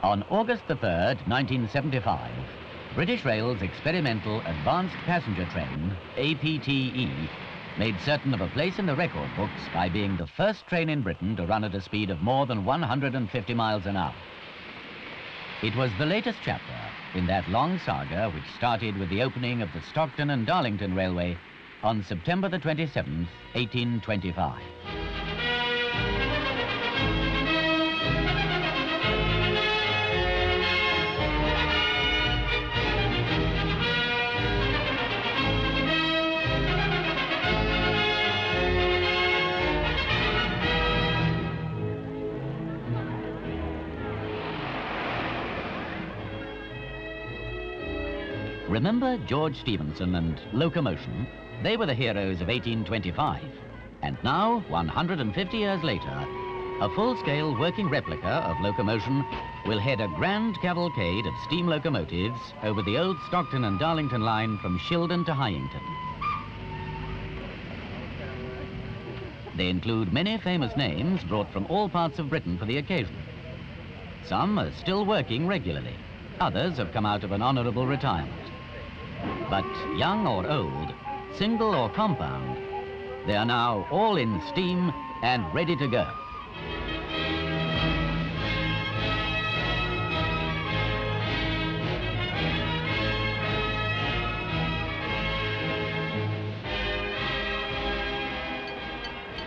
On August the 3rd, 1975, British Rail's experimental advanced passenger train, APTE, made certain of a place in the record books by being the first train in Britain to run at a speed of more than 150 miles an hour. It was the latest chapter in that long saga which started with the opening of the Stockton and Darlington Railway on September the 27th, 1825. Remember George Stephenson and locomotion? They were the heroes of 1825. And now, 150 years later, a full-scale working replica of locomotion will head a grand cavalcade of steam locomotives over the old Stockton and Darlington line from Shildon to Hyington. They include many famous names brought from all parts of Britain for the occasion. Some are still working regularly. Others have come out of an honourable retirement. But young or old, single or compound, they are now all in steam and ready to go.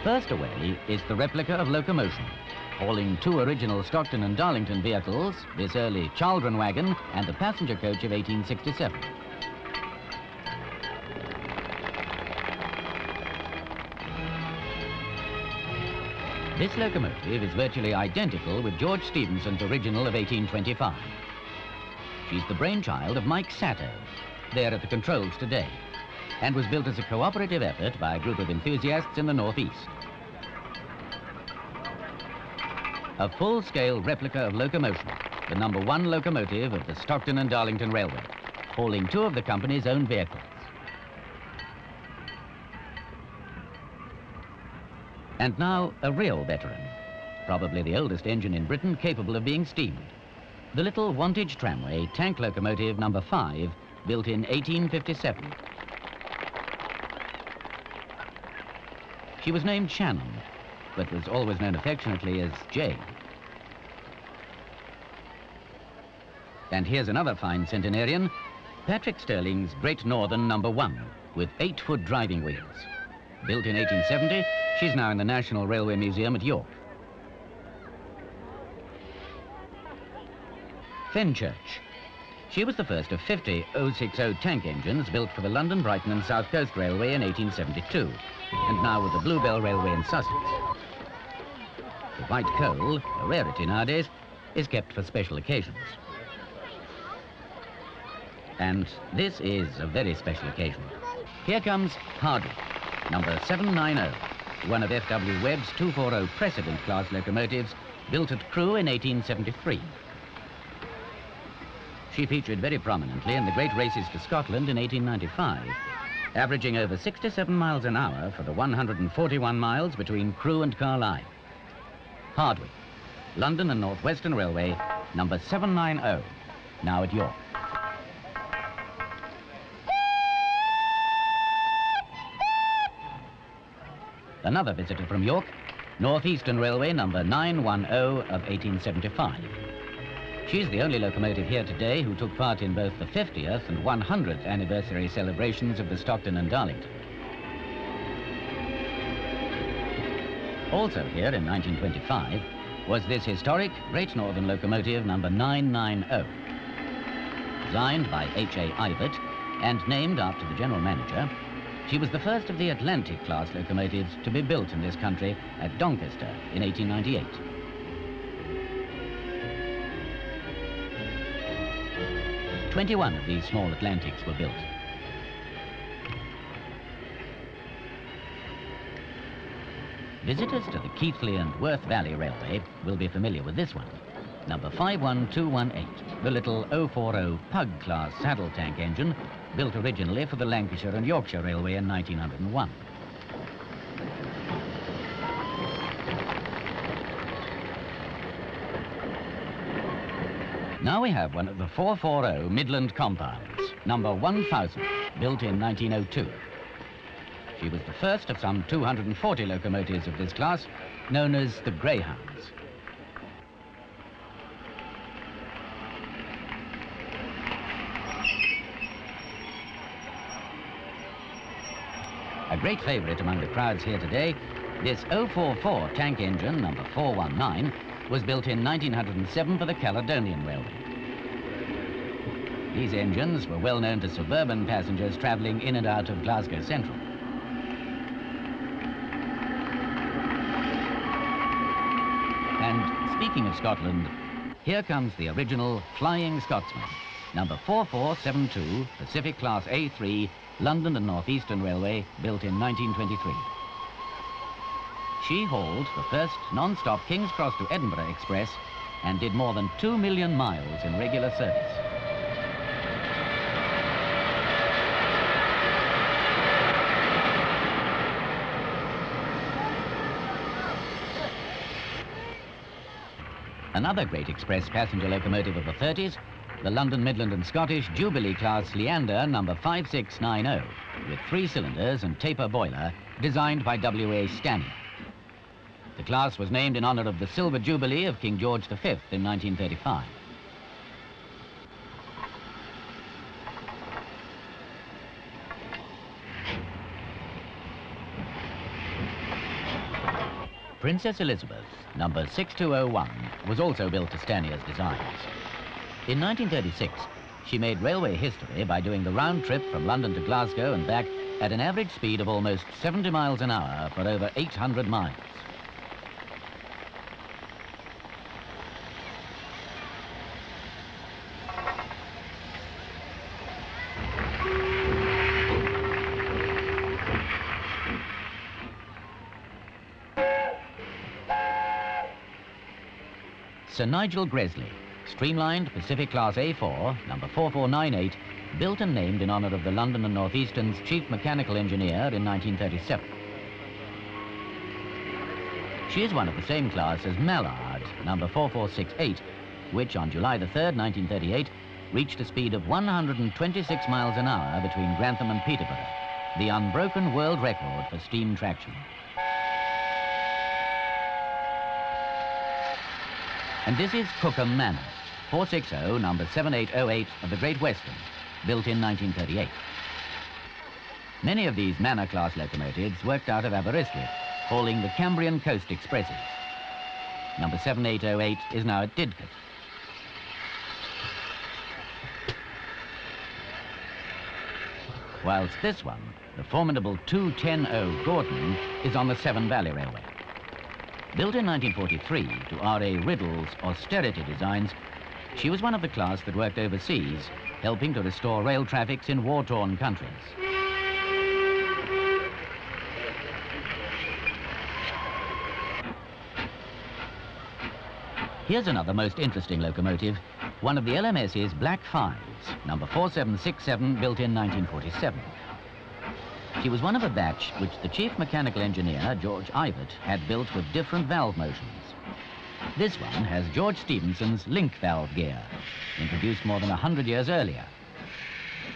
First away is the replica of locomotion, hauling two original Stockton and Darlington vehicles, this early Chaldron wagon and the passenger coach of 1867. This locomotive is virtually identical with George Stephenson's original of 1825. She's the brainchild of Mike Sato, there at the controls today, and was built as a cooperative effort by a group of enthusiasts in the northeast. A full-scale replica of locomotion, the #1 locomotive of the Stockton and Darlington Railway, hauling two of the company's own vehicles. And now, a real veteran, probably the oldest engine in Britain capable of being steamed. The little Wantage tramway tank locomotive #5, built in 1857. She was named Shannon, but was always known affectionately as Jane. And here's another fine centenarian, Patrick Stirling's Great Northern #1, with 8-foot driving wheels. Built in 1870, she's now in the National Railway Museum at York. Fenchurch. She was the first of 50 060 tank engines built for the London, Brighton and South Coast Railway in 1872, and now with the Bluebell Railway in Sussex. The white coal, a rarity nowadays, is kept for special occasions. And this is a very special occasion. Here comes Hardwick, #790, one of F.W. Webb's 240 precedent class locomotives built at Crewe in 1873. She featured very prominently in the great races to Scotland in 1895, averaging over 67 miles an hour for the 141 miles between Crewe and Carlisle. Hardwick, London and North Western Railway, #790, now at York. Another visitor from York, Northeastern Railway #910 of 1875. She's the only locomotive here today who took part in both the 50th and 100th anniversary celebrations of the Stockton and Darlington. Also here in 1925 was this historic Great Northern locomotive #990. Designed by H.A. Ivett and named after the general manager, she was the first of the Atlantic-class locomotives to be built in this country at Doncaster in 1898. "21 of these small Atlantics were built. Visitors to the Keighley and Worth Valley Railway will be familiar with this one, #51218, the little 040 Pug-class saddle tank engine built originally for the Lancashire and Yorkshire Railway in 1901. Now we have one of the 440 Midland compounds, number 1000, built in 1902. She was the first of some 240 locomotives of this class, known as the Greyhounds. A great favourite among the crowds here today, this 044 tank engine, number 419, was built in 1907 for the Caledonian Railway. These engines were well known to suburban passengers travelling in and out of Glasgow Central. And speaking of Scotland, here comes the original Flying Scotsman, number 4472, Pacific Class A3, London and North Eastern Railway, built in 1923. She hauled the first non-stop King's Cross to Edinburgh Express and did more than 2 million miles in regular service. Another great express passenger locomotive of the 30s, the London, Midland and Scottish Jubilee class Leander number 5690, with 3 cylinders and taper boiler, designed by W.A. Stanley. The class was named in honour of the Silver Jubilee of King George V in 1935. Princess Elizabeth, number 6201, was also built to Stanier's designs. In 1936, she made railway history by doing the round trip from London to Glasgow and back at an average speed of almost 70 miles an hour for over 800 miles. Sir Nigel Gresley, streamlined Pacific Class A4, number 4498, built and named in honour of the London and North Eastern's chief mechanical engineer in 1937. She is one of the same class as Mallard, number 4468, which on July the 3rd, 1938, reached a speed of 126 miles an hour between Grantham and Peterborough, the unbroken world record for steam traction. And this is Cookham Manor, 460, number 7808 of the Great Western, built in 1938. Many of these Manor-class locomotives worked out of Aberystwyth, hauling the Cambrian Coast Expresses. Number 7808 is now at Didcot. Whilst this one, the formidable 210 Gordon, is on the Severn Valley Railway. Built in 1943 to R.A. Riddle's austerity designs, she was one of the class that worked overseas, helping to restore rail traffics in war-torn countries. Here's another most interesting locomotive, one of the LMS's Black Fives, number 4767, built in 1947. She was one of a batch which the chief mechanical engineer, George Ivett, had built with different valve motions. This one has George Stephenson's link valve gear, introduced more than 100 years earlier.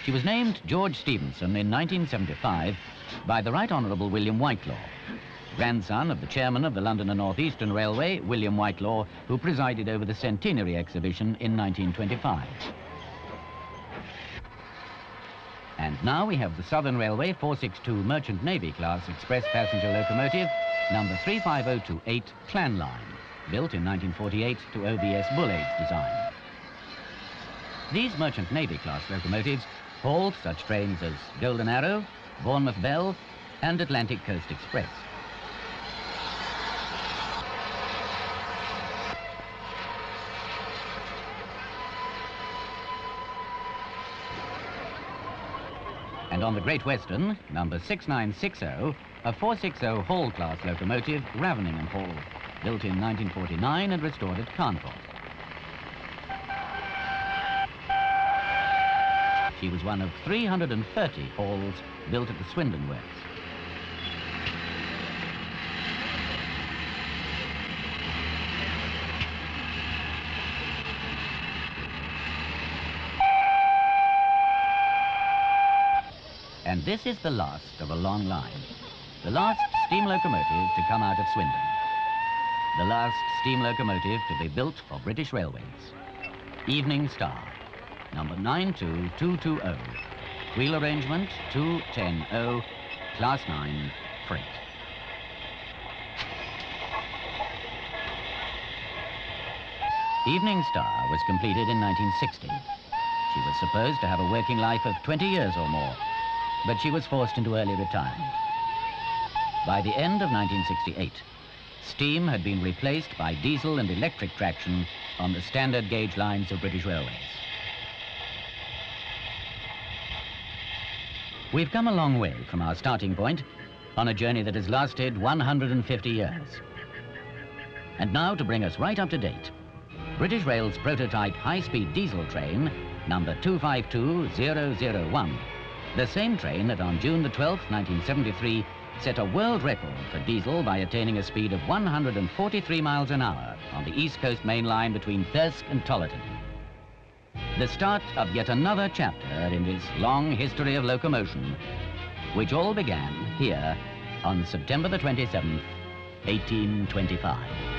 She was named George Stephenson in 1975 by the Right Honourable William Whitelaw, grandson of the chairman of the London and North Eastern Railway, William Whitelaw, who presided over the Centenary exhibition in 1925. And now we have the Southern Railway 462 Merchant Navy class express passenger locomotive, number 35028 Clan Line, built in 1948 to OBS Bulleid's design. These Merchant Navy class locomotives hauled such trains as Golden Arrow, Bournemouth Belle, and Atlantic Coast Express. And on the Great Western, number 6960, a 460 Hall class locomotive, Raveningham Hall, built in 1949 and restored at Carnforth. She was one of 330 halls built at the Swindon Works. And this is the last of a long line. The last steam locomotive to come out of Swindon. The last steam locomotive to be built for British Railways. Evening Star, number 92220. Wheel arrangement 210-0, class 9, freight. Evening Star was completed in 1960. She was supposed to have a working life of 20 years or more, but she was forced into early retirement. By the end of 1968, steam had been replaced by diesel and electric traction on the standard gauge lines of British Railways. We've come a long way from our starting point on a journey that has lasted 150 years. And now, to bring us right up to date, British Rail's prototype high-speed diesel train, number 252001, the same train that on June the 12th, 1973, set a world record for diesel by attaining a speed of 143 miles an hour on the East Coast main line between Thirsk and Tollerton. The start of yet another chapter in this long history of locomotion, which all began here on September the 27th, 1825.